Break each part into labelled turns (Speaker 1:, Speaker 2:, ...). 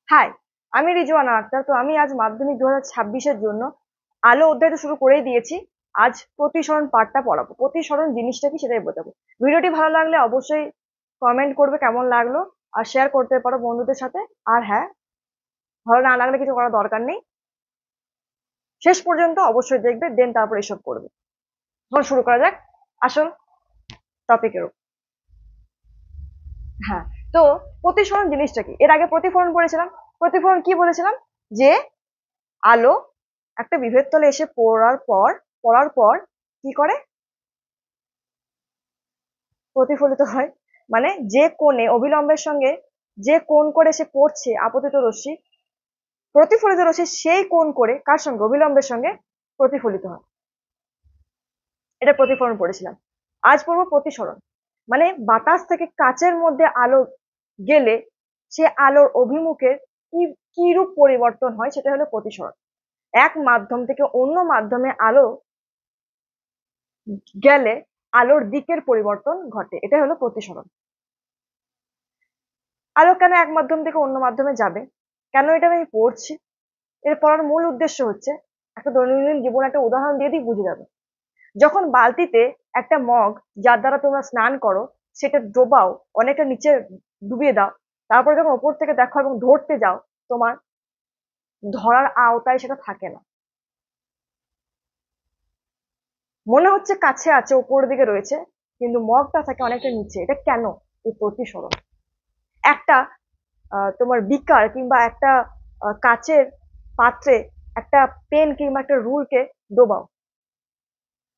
Speaker 1: High, আমি রিজওয়ানা আক্তার। তো আমি আজ মাধ্যমিক 2026-এর জন্য আলো অধ্যায় তো শুরু করেই দিয়েছি। আজ প্রতিসরণ পাঠটা পড়াবো। প্রতিসরণ জিনিসটা কি সেটাই বোঝাবো। ভিডিওটি ভালো লাগলে অবশ্যই কমেন্ট করবে কেমন লাগলো, আর শেয়ার করতে পারো বন্ধুদের সাথে। আর হ্যাঁ, ভালো না লাগলে কিছু করার দরকার নেই, শেষ পর্যন্ত অবশ্যই দেখবে, দেন তারপর এসব করবে। এখন শুরু করা যাক আসল টপিকের উপর। হ্যাঁ, তো প্রতিসরণ জিনিসটা কি? এর আগে প্রতিফলন পড়েছিলাম। প্রতিফলন কি বলেছিলাম? যে আলো একটা বিভেদ তলে এসে পড়ার পর কি করে? প্রতিফলিত হয়। মানে যে কোণে অবিলম্বের সঙ্গে যে কোণ করে সে পড়ছে আপতিত রশ্মি, প্রতিফলিত রশ্মি সেই কোণ করে কার সঙ্গে? অবিলম্বের সঙ্গে প্রতিফলিত হয়। এটা প্রতিফলন পড়েছিলাম। আজ পড়বো প্রতিসরণ। মানে বাতাস থেকে কাচের মধ্যে আলো গেলে সে আলোর অভিমুখের কি কি রূপ পরিবর্তন হয় সেটা হলো প্রতিসরণ। এক মাধ্যম থেকে অন্য মাধ্যমে আলো গেলে আলোর দিকের পরিবর্তন ঘটে, এটা হলো প্রতিসরণ। আলো কেন এক মাধ্যম থেকে অন্য মাধ্যমে যাবে, কেন এটা আমি পড়ছি, এর পড়ার মূল উদ্দেশ্য হচ্ছে একটা দৈনন্দিন জীবন একটা উদাহরণ দিয়ে দিই, বুঝে যাবে। যখন বালতিতে একটা মগ যার দ্বারা তোমরা স্নান করো সেটা ডোবাও, অনেকটা নিচে ডুবিয়ে দাও, তারপরে যখন ওপর থেকে দেখো এবং ধরতে যাও, তোমার ধরার আওতায় সেটা থাকে না, মনে হচ্ছে কাছে আছে, উপরের দিকে রয়েছে, কিন্তু মগটা থাকে অনেকটা নিচে। এটা কেন? এই প্রতিসরণ। একটা তোমার বিকার কিংবা একটা কাচের পাত্রে একটা পেন কিংবা একটা রুলকে ডোবাও,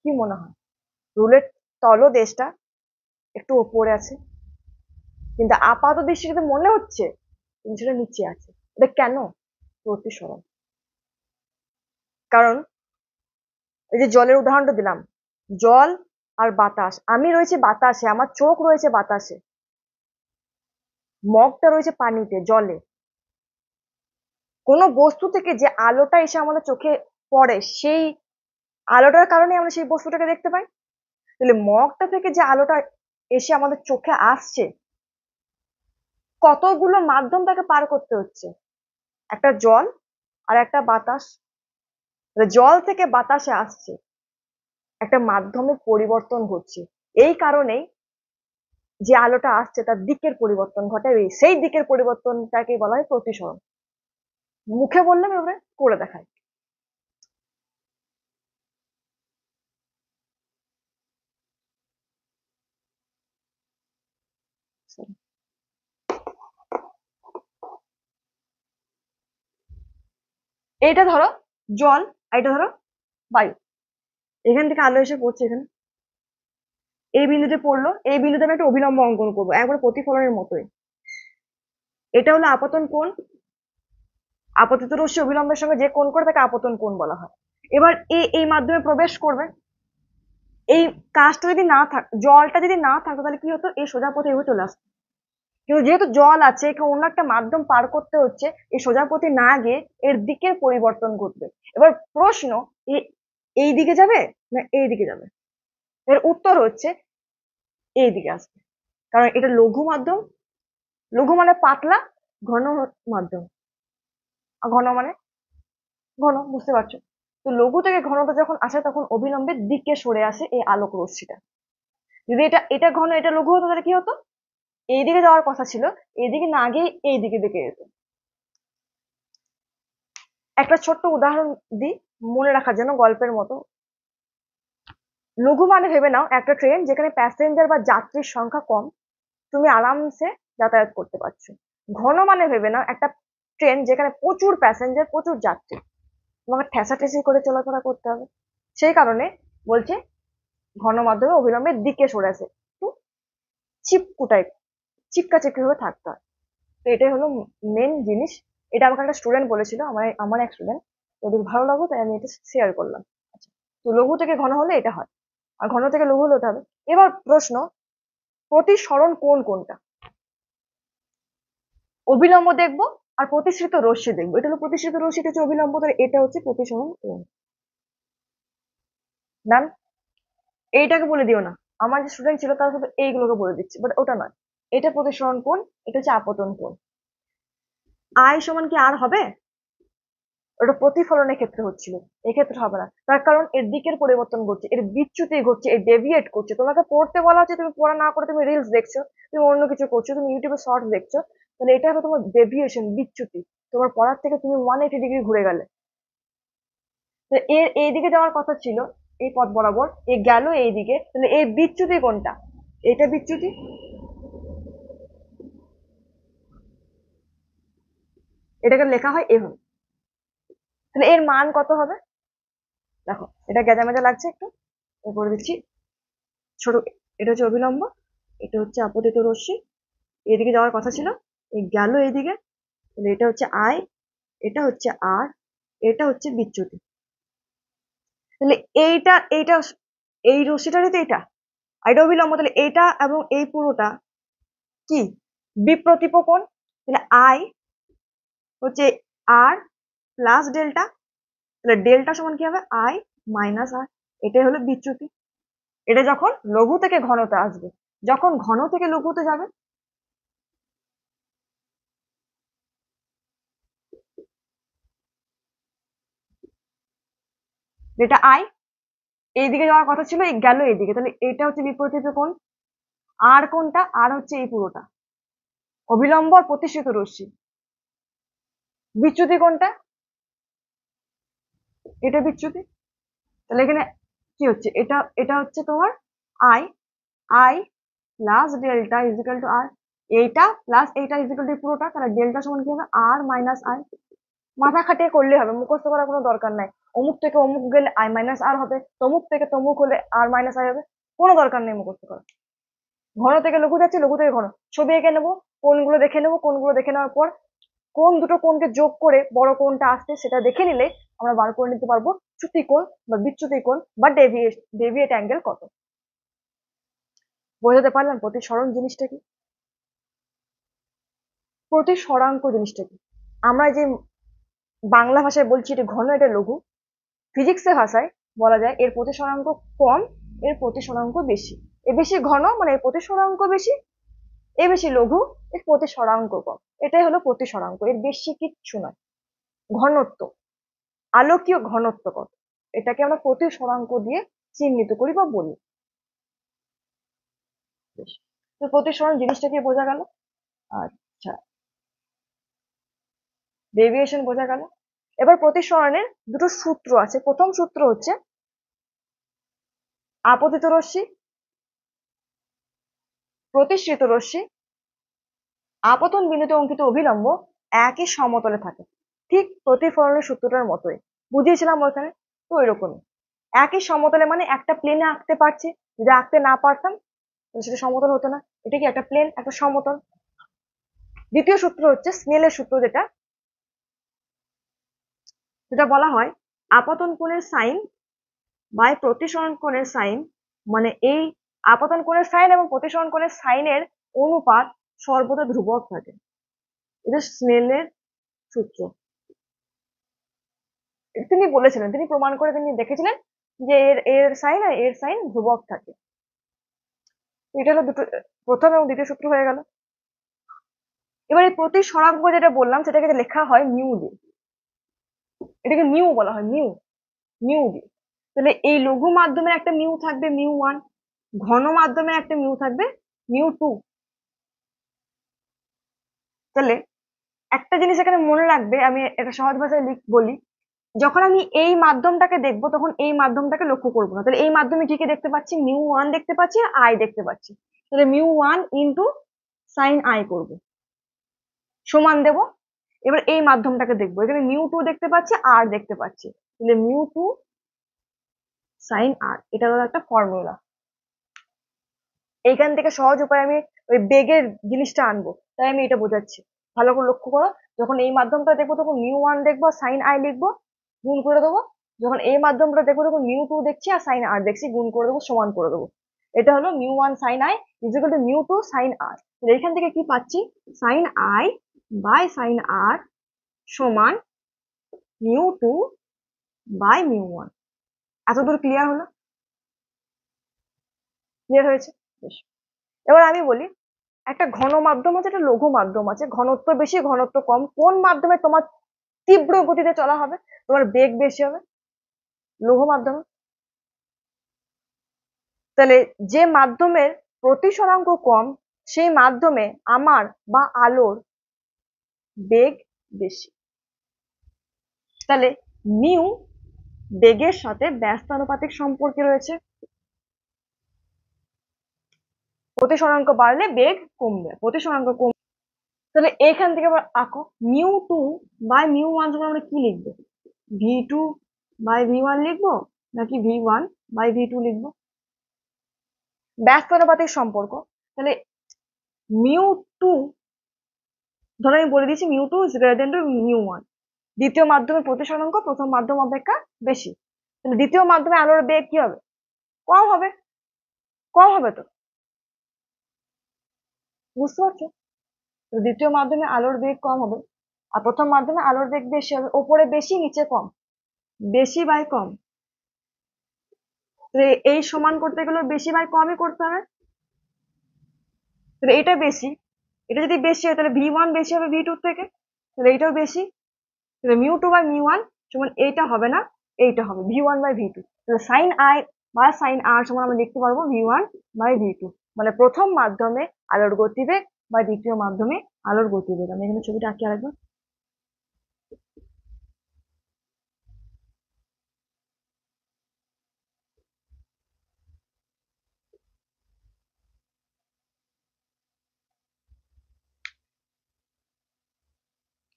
Speaker 1: কি মনে হয়? রুলের তলদেশটা একটু ওপরে আছে, কিন্তু আপাত দৃষ্টিতে মনে হচ্ছে কিন্তু সেটা নিচে আছে। এটা কেন? প্রতিসরণ। কারণ এই যে জলের উদাহরণটা দিলাম, জল আর বাতাস, আমি রয়েছে বাতাসে, আমার চোখ রয়েছে বাতাসে, মগটা রয়েছে পানিতে, জলে। কোনো বস্তু থেকে যে আলোটা এসে আমাদের চোখে পড়ে, সেই আলোটার কারণে আমরা সেই বস্তুটাকে দেখতে পাই। তাহলে মগটা থেকে যে আলোটা এসে আমাদের চোখে আসছে, কতগুলো মাধ্যম তাকে পার করতে হচ্ছে, একটা জল আর একটা বাতাস। জল থেকে বাতাসে আসছে, একটা মাধ্যমের পরিবর্তন ঘটছে। এই কারণেই যে আলোটা আসছে তার দিকের পরিবর্তন ঘটে, সেই দিকের পরিবর্তনটাকে বলা হয় প্রতিসরণ। মুখে বললাম, এবারে করে দেখায়। এইটা ধরো জল, আর এটা ধরো বায়ু। এখান থেকে আলো এসে পড়ছে এখানে, এই বিন্দুতে পড়লো, এই বিন্দুতে আমি একটা অভিলম্ব অঙ্কন করবো, একবার প্রতিফলনের মতোই। এটা হলো আপতন কোণ। আপতিত রশ্মি অবিলম্বের সঙ্গে যে কোণ করে তাকে আপতন কোণ বলা হয়। এবার এই মাধ্যমে প্রবেশ করবে। এই কাজটা যদি না থাক, জলটা যদি না থাকতো তাহলে কি হতো? এই সোজা পথে এভাবে চলে আসতো। কিন্তু যেহেতু জল আছে, একে অন্য একটা মাধ্যম পার করতে হচ্ছে, এই সোজা পথে না গিয়ে এর দিকের পরিবর্তন ঘটবে। এবার প্রশ্ন, এই দিকে যাবে না এই দিকে যাবে? এর উত্তর হচ্ছে এই দিকে আসবে, কারণ এটা লঘু মাধ্যম। লঘু মানে পাতলা, ঘন মাধ্যম। আর ঘন মানে ঘন, বুঝতে পারছো? তো লঘু থেকে ঘনটা যখন আসে তখন অবিলম্বে দিকে সরে আসে এই আলোক রশ্মিটা। যদি এটা এটা ঘন এটা লঘু হতো তাহলে কি হতো? এইদিকে যাওয়ার কথা ছিল, এইদিকে না গিয়ে এইদিকে দিকে যেত। একটা ছোট্ট উদাহরণ দিই মনে রাখার জন্য, গল্পের মতো। লঘু মানে ভেবে নাও একটা ট্রেন যেখানে প্যাসেঞ্জার বা যাত্রীর সংখ্যা কম, তুমি আরামসে যাতায়াত করতে পারছো। ঘন মানে ভেবে নাও একটা ট্রেন যেখানে প্রচুর প্যাসেঞ্জার, প্রচুর যাত্রী, তোমাকে ঠেসাঠেসি করে চলাফেরা করতে হবে। সেই কারণে বলছে ঘন মাধ্যমে অবিলম্বে দিকে সরে আসে, একটু চিপকুটাই, চিপকা চিপকি ভাবে থাকতে হয়। তো এটাই হলো মেন জিনিস। এটা আমাকে একটা স্টুডেন্ট বলেছিল, আমার আমার এক স্টুডেন্ট। ওদের ভালো লাগলো তাই আমি এটা শেয়ার করলাম। আচ্ছা, তো লঘু থেকে ঘন হলে এটা হয়, আর ঘন থেকে লঘু হলে হতে হবে। এবার প্রশ্ন, প্রতিসরণ কোন কোনটা? অবিলম্ব দেখবো আর প্রতিসৃত রশ্মি দেখবো। এটা হলো প্রতিসৃত রশ্মি, এটা হচ্ছে অবিলম্ব, তাহলে এটা হচ্ছে প্রতিসরণ কোন। ডান। এইটাকে বলে দিও না, আমার যে স্টুডেন্ট ছিল তার শুধু এইগুলোকে বলে দিচ্ছি, বাট ওটা নয়। এটা প্রতিসরণ কোন, এটা হচ্ছে আপতন কোন। আই সমান কি আর হবে? ওটা প্রতিফলনের ক্ষেত্রে হচ্ছিল, এক্ষেত্রে হবে না। তার কারণ এর দিকের পরিবর্তন ঘটছে, এর বিচ্যুতি ঘটছে, এর ডেভিয়েট করছে। তোমাকে পড়তে বলা হচ্ছে, তুমি পড়া না করে তুমি রিলস দেখছো, তুমি অন্য কিছু করছো, তুমি ইউটিউবে শর্টস দেখছো, তাহলে এটা হলো তোমার ডেভিয়েশন, বিচ্যুতি। তোমার পড়ার থেকে তুমি 180 ডিগ্রি ঘুরে গেলে। তো এর এইদিকে যাওয়ার কথা ছিল, এই পথ বরাবর, এ গেল এইদিকে, তাহলে এই বিচ্যুতি কোনটা? এটা বিচ্যুতি, এটাকে লেখা হয় এভাবে। তাহলে এর মান কত হবে? দেখো এটা গেজামেজা লাগছে একটু, এ করে দিচ্ছি ছোট। এটা হচ্ছে অভিলম্ব, এটা হচ্ছে আপতিত রশ্মি, এদিকে যাওয়ার কথা ছিল, এই গেল এইদিকে, তাহলে এটা হচ্ছে আই, এটা হচ্ছে আর, এটা হচ্ছে বিচ্যুতি। তাহলে এইটা এইটা এই রশ্মিটারই তো এটা, আর এটা অভিলম্ব, তাহলে এইটা এবং এই পুরোটা কি বিপ্রতীপ কোণ। তাহলে আই হচ্ছে আর প্লাস ডেল্টা, তাহলে ডেল্টা সমান কি হবে? আই মাইনাস আর। এটাই হলো বিচ্যুতি। এটা যখন লঘু থেকে ঘনতে আসবে, যখন ঘন থেকে লঘুতে যাবে, যেটা আই এইদিকে যাওয়ার কথা ছিল, এই গেল এইদিকে, তাহলে এটা হচ্ছে বিপরীত কোণ। আর কোনটা? আর হচ্ছে এই পুরোটা, অবিলম্ব আর প্রতিষ্ঠিত রশ্মি। বিচ্যুতি কোনটা? এটা বিচ্যুতি। তাহলে এখানে কি হচ্ছে? এটা এটা হচ্ছে তোমার I, I plus delta is equal to R, এইটা প্লাস এইটা ইজিক্যাল টু পুরোটা, তাহলে ডেল্টা সমান কি হবে? আর মাইনাস আই। মাথা খাটিয়ে করলে হবে, মুখস্থ করার কোনো দরকার নাই। অমুক থেকে অমুক গেলে আই মাইনাস আর হবে, তমুক থেকে তমুক হলে আর মাইনাস আই হবে, কোনো দরকার নেই মুখস্থ করা। ঘন থেকে লঘু যাচ্ছে, লঘু থেকে ঘন, ছবি এঁকে নেবো, কোনগুলো দেখে নেবো, কোনগুলো দেখে নেওয়ার পর কোন দুটো কোণকে যোগ করে বড় কোণটা আসছে সেটা দেখে নিলে আমরা বার করে নিতে পারবো চ্যুতি কোণ বা বিচ্যুতি কোণ বা ডেভিয়েট অ্যাঙ্গেল কত। বোঝাতে পারলাম প্রতিসরণ জিনিসটা কি? প্রতিসরাঙ্ক জিনিসটা কি? আমরা যে বাংলা ভাষায় বলছি এটা ঘন, এটা লঘু, ফিজিক্সের ভাষায় বলা যায় এর প্রতিসরাঙ্ক কম, এর প্রতিসরাঙ্ক বেশি। এ বেশি ঘন মানে এর প্রতিসরাঙ্ক বেশি, এ বেশি লঘু, এর প্রতিসরাঙ্ক কম। এটাই হলো প্রতিসরাঙ্ক, এর বেশি কিচ্ছু নয়। ঘনত্ব, আলোকীয় ঘনত্ব কত, এটাকে আমরা প্রতিসরাঙ্ক দিয়ে চিহ্নিত করি বা বলি। বেশ, তো প্রতিসরণ জিনিসটা কি বোঝা গেল? আচ্ছা, ডেভিয়েশন বোঝা গেল। এবার প্রতিসরণের দুটো সূত্র আছে। প্রথম সূত্র হচ্ছে আপতিত রশ্মি, প্রতিসৃত রশ্মি, আপতন বিন্দুতে অঙ্কিত অভিলম্ব একই সমতলে থাকে। ঠিক প্রতিফলনের সূত্রটার মতোই বুঝিয়েছিলাম ওখানে, তো ওইরকমই। একই সমতলে মানে একটা প্লেনে আঁকতে পারছি, যদি আঁকতে না পারতাম সেটা সমতল হতো না। এটা কি একটা প্লেন, একটা সমতল। দ্বিতীয় সূত্র হচ্ছে স্নেলের সূত্র, যেটা যেটা বলা হয় আপতন কোণের সাইন বাই প্রতিসরণ কোণের সাইন, মানে এই আপতন কোণের সাইন এবং প্রতিসরণ কোণের সাইনের অনুপাত সর্বদা ধ্রুবক থাকে। এটা স্নেলের সূত্র। তিনি বলেছিলেন, তিনি প্রমাণ করে তিনি দেখেছিলেন যে এর এর সাইন আর এর সাইন ধ্রুবক থাকে। এটা হলো দুটো, প্রথম এবং দ্বিতীয় সূত্র হয়ে গেল। এবার এই প্রতিসরাঙ্ক যেটা বললাম সেটাকে লেখা হয় মিউ দিয়ে, এটাকে মিউ বলা হয়, মিউ, মিউ দিয়ে। তাহলে এই লঘু মাধ্যমে একটা মিউ থাকবে মিউ ওয়ান, ঘন মাধ্যমে একটা মিউ থাকবে মিউ টু। তাহলে একটা জিনিস এখানে মনে রাখবে, আমি এটা সহজ ভাষায় বলি, যখন আমি এই মাধ্যমটাকে দেখবো তখন এই মাধ্যমটাকে লক্ষ্য করবো না। তাহলে এই মাধ্যমে কি কি দেখতে পাচ্ছি? মিউ ওয়ান দেখতে পাচ্ছি আর আই দেখতে পাচ্ছি। তাহলে mu one into sign I করবো, সমান দেব। এবার এই মাধ্যমটাকে দেখবো, এখানে মিউ টু দেখতে পাচ্ছি, আর দেখতে পাচ্ছি, তাহলে মিউ টু সাইন আর। এটা হলো একটা ফর্মুলা। এইখান থেকে সহজ উপায় আমি ওই বেগের জিনিসটা আনবো, তাই আমি এটা বোঝাচ্ছি। ভালো করে লক্ষ্য করো, যখন এই মাধ্যমটা দেখবো তখন মিউ ওয়ান দেখবো, সাইন আই লিখবো, গুণ করে দেবো। যখন এই মাধ্যমটা দেখবো তখন মিউ টু দেখছি আর সাইন আর দেখছি, গুণ করে দেবো, সমান করে দেবো। এটা হলো mu one sine I is equal to mu two sine R. এখান থেকে কি পাচ্ছি? সাইন আই বাই সাইন আর সমান mu two by mu one. এতদূর ক্লিয়ার হলো? ক্লিয়ার হয়েছে? বেশ, এবার আমি বলি একটা ঘন মাধ্যম আছে, একটা লঘু মাধ্যম আছে, ঘনত্ব বেশি ঘনত্ব কম। কোন মাধ্যমে তোমার তীব্র গতিতে চলা হবে, তোমার বেগ বেশি হবে? লঘু মাধ্যমে। তাহলে যে মাধ্যমের প্রতিসরাঙ্ক কম সেই মাধ্যমে আমার বা আলোর বেগ বেশি। তাহলে মিউ বেগের সাথে ব্যস্তানুপাতিক সম্পর্কে রয়েছে। প্রতিসরাঙ্ক বাড়লে বেগ কমবে, প্রতিসরাঙ্ক কম। তাহলে এখান থেকে আবার আঁকো মিউ 2 বাই মিউ 1 সমান আমরা কি লিখবো? V2 বাই V1 লিখবো নাকি V1 বাই V2 লিখবো? ব্যস্তানুপাতিক সম্পর্ক। তাহলে মিউ 2, ধরো আমি বলে দিয়েছি mu 2 is greater than to mu 1। দ্বিতীয় মাধ্যমের প্রতিসরাঙ্ক প্রথম মাধ্যম অপেক্ষা বেশি। তাহলে দ্বিতীয় মাধ্যমে আলোর বেগ কি হবে? কম হবে। কম হবে তো, বুঝতে পারছো? দ্বিতীয় মাধ্যমে আলোর বেগ কম হবে, আর প্রথম মাধ্যমে আলোর বেগ বেশি হবে। ওপরে বেশি নিচে কম, বেশি বাই কম। এই সমান করতে গেলে বেশি বাই কমই করতে হবে। তাহলে এটা বেশি, এটা যদি বেশি হয় তাহলে V1 বেশি হবে V2 থেকে, তাহলে এইটাও বেশি। তাহলে মিউ 2 বাই মিউ 1 সমান এইটা হবে না, এইটা হবে V1 বাই V2। তাহলে সাইন আই বা সাইন আর সমান আমরা লিখতে পারবো V1 বাই V2। মানে প্রথম মাধ্যমে আলোর গতিবেগ বা দ্বিতীয় মাধ্যমে আলোর গতিবেগ। আমি এখানে ছবিটা আঁকি আরেকবার।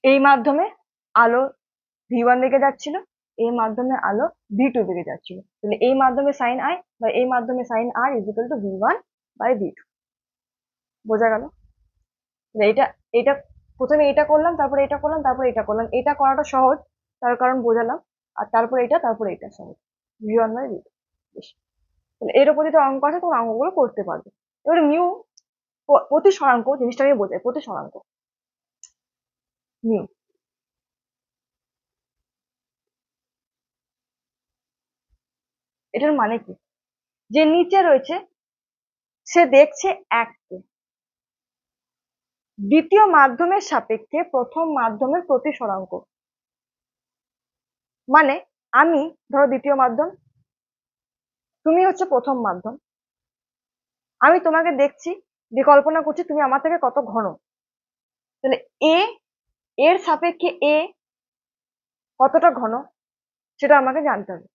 Speaker 1: এই মাধ্যমে আলো V1 বেগে যাচ্ছিল, এই মাধ্যমে আলো V2 বেগে যাচ্ছিল। তাহলে এই মাধ্যমে সাইন আই বা এই মাধ্যমে sine r is equal to V1 by V2। বোঝা গেল? এটা এটা প্রথমে এটা করলাম, তারপরে এটা করলাম, তারপরে এটা করলাম। এটা করাটা সহজ, তার কারণ বোঝালাম। আর তারপরে এটা, তারপরে এটা সহজ। V1 by V2। তাহলে এর উপর যদি অঙ্ক আছে তোমার অঙ্কগুলো করতে পারবে। এবার মিউ প্রতিসরাঙ্ক জিনিসটাকে বোঝায়, প্রতিসরাঙ্ক মিউ। এটার মানে কি? যে নিচে রয়েছে সে দেখছে এককে, দ্বিতীয় মাধ্যমের সাপেক্ষে প্রথম মাধ্যমের প্রতিসরাঙ্ক। মানে আমি ধরো দ্বিতীয় মাধ্যম, তুমি হচ্ছে প্রথম মাধ্যম, আমি তোমাকে দেখছি, যে কল্পনা করছি তুমি আমার থেকে কত ঘন। তাহলে এ এর সাপেক্ষে এ কতটা ঘন সেটা আমাকে জানতে হবে।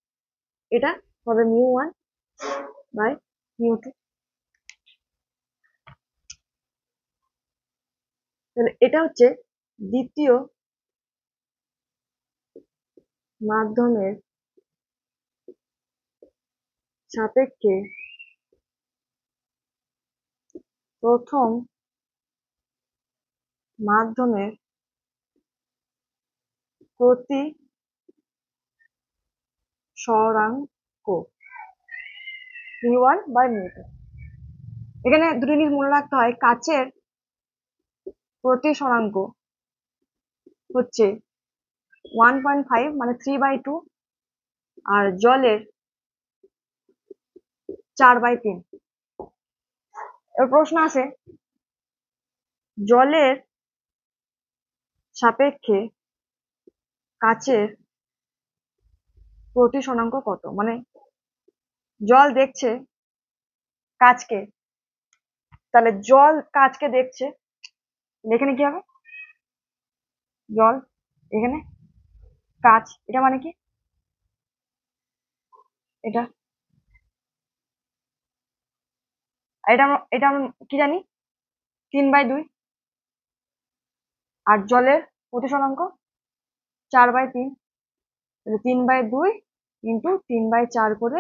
Speaker 1: এটা হবে মিউ 1 বাই মিউ 2। তাহলে এটা হচ্ছে দ্বিতীয় মাধ্যমের সাপেক্ষে প্রথম মাধ্যমের প্রতিসরাঙ্ক মিউ 1 বাই মিউ 2। এখানে দুটো জিনিস মনে রাখতে হয়, কাচের প্রতিসরাঙ্ক হচ্ছে 1.5 মানে 3/2, আর জলের 4/3। এবার প্রশ্ন আছে জলের সাপেক্ষে কাচের প্রতিসরাঙ্ক কত। মানে জল দেখছে কাচকে, তাহলে জল কাচকে দেখছে, এখানে কি হবে? জল, এখানে কাচ, এটা মানে কি? এটা এটা এটা আমরা কি জানি? 3/2। আর জলের প্রতিসরাঙ্ক 4/3। তাহলে 3/2 ইন্টু 3/4 করে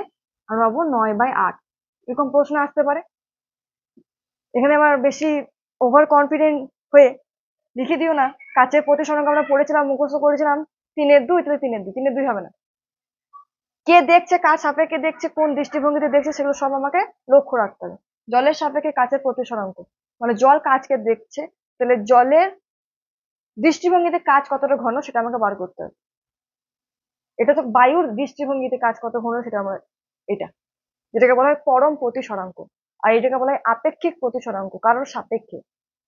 Speaker 1: আমরা পাবো 9/8। এরকম প্রশ্ন আসতে পারে। এখানে আবার বেশি ওভার কনফিডেন্ট হয়ে লিখে দিও না। কাচের প্রতিসরাঙ্ক আমরা পড়েছিলাম, মুখস্থ করেছিলাম 3/2, তাহলে 3/2, 3/2 হবে না। কে দেখছে, কার সাপেক্ষে দেখছে, কোন দৃষ্টিভঙ্গিতে দেখছে, সেগুলো সব আমাকে লক্ষ্য রাখতে হবে। জলের সাপেক্ষে কাচের প্রতিসরাঙ্ক মানে জল কাচকে দেখছে, তাহলে জলের দৃষ্টিভঙ্গিতে কাচ কতটা ঘন সেটা আমাকে বার করতে হবে। এটা তো বায়ুর দৃষ্টিভঙ্গিতে কাচ কত ঘন সেটা আমরা, এটা যেটাকে বলা হয় পরম প্রতিসরাঙ্ক। আর এটাকে বলা হয় আপেক্ষিক প্রতিসরাঙ্ক, কারোর সাপেক্ষে,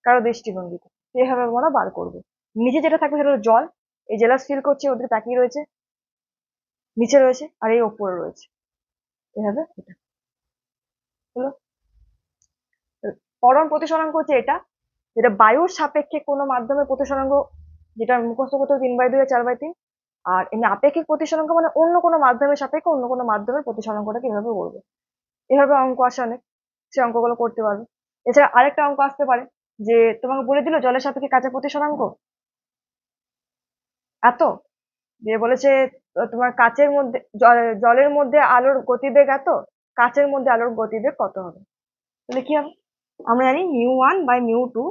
Speaker 1: কারো দৃষ্টিভঙ্গিতে। এইভাবে আমরা বার করবো। নিচে যেটা থাকবে সেটা হলো জল, এই জেলাস ফিল করছে, ওদের তাকিয়ে রয়েছে, নিচে রয়েছে, আর এই ওপরে রয়েছে। এভাবে এটা হলো পরম প্রতিসরাঙ্ক হচ্ছে এটা, যেটা বায়ুর সাপেক্ষে কোনো মাধ্যমের প্রতিসরাঙ্ক, যেটা মুখস্থ করতে 3/2 আর 4/3। আর এমনি আপেক্ষিক প্রতিসরাঙ্ক মানে অন্য কোনো মাধ্যমের সাপেক্ষে অন্য কোনো মাধ্যমের প্রতিসরাঙ্কটাকে এভাবে বলবো। এভাবে অঙ্ক আসে অনেক, সে অঙ্কগুলো করতে পারবে। এছাড়া আরেকটা অঙ্ক আসতে পারে যে তোমাকে বলে দিল জলের সাপেক্ষে কাচের প্রতিসরাঙ্ক এত, দিয়ে বলেছে তোমার কাচের মধ্যে জলের মধ্যে আলোর গতিবেগ এত, কাচের মধ্যে আলোর গতিবেগ কত হবে? তাহলে কি হবে? আমরা জানি μ1/μ2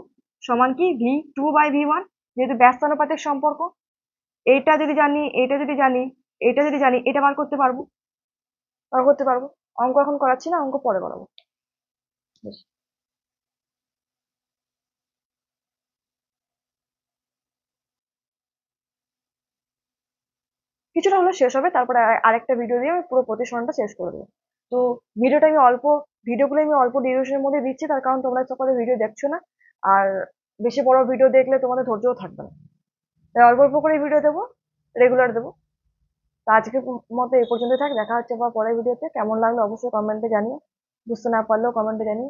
Speaker 1: সমান কি v2/v1, যেহেতু ব্যস্তানুপাতিক সম্পর্ক। এইটা যদি জানি, এটা যদি জানি, এটা যদি জানি, এটা বার করতে পারবো। অঙ্ক এখন করাচ্ছি না, অঙ্ক পরে করাবো। বেশ। কিছুটা হলো শেষ হবে, তারপরে আরেকটা ভিডিও দিয়ে আমি পুরো প্রতিসরণটা শেষ করে দেবো। তো ভিডিওটা আমি অল্প, ভিডিওগুলো আমি অল্প ডিউরেশনের মধ্যে দিচ্ছি, তার কারণ তোমরা সকলে ভিডিও দেখছো না। আর বেশি বড় ভিডিও দেখলে তোমাদের ধৈর্যও থাকবে না, তাই অল্প অল্প করে ভিডিও দেবো, রেগুলার দেবো। তো আজকে মতো এই পর্যন্ত থাক, দেখা হচ্ছে আবার পরের ভিডিওতে। কেমন লাগলো অবশ্যই কমেন্টে জানিও, বুঝতে না পারলেও কমেন্টে জানিও।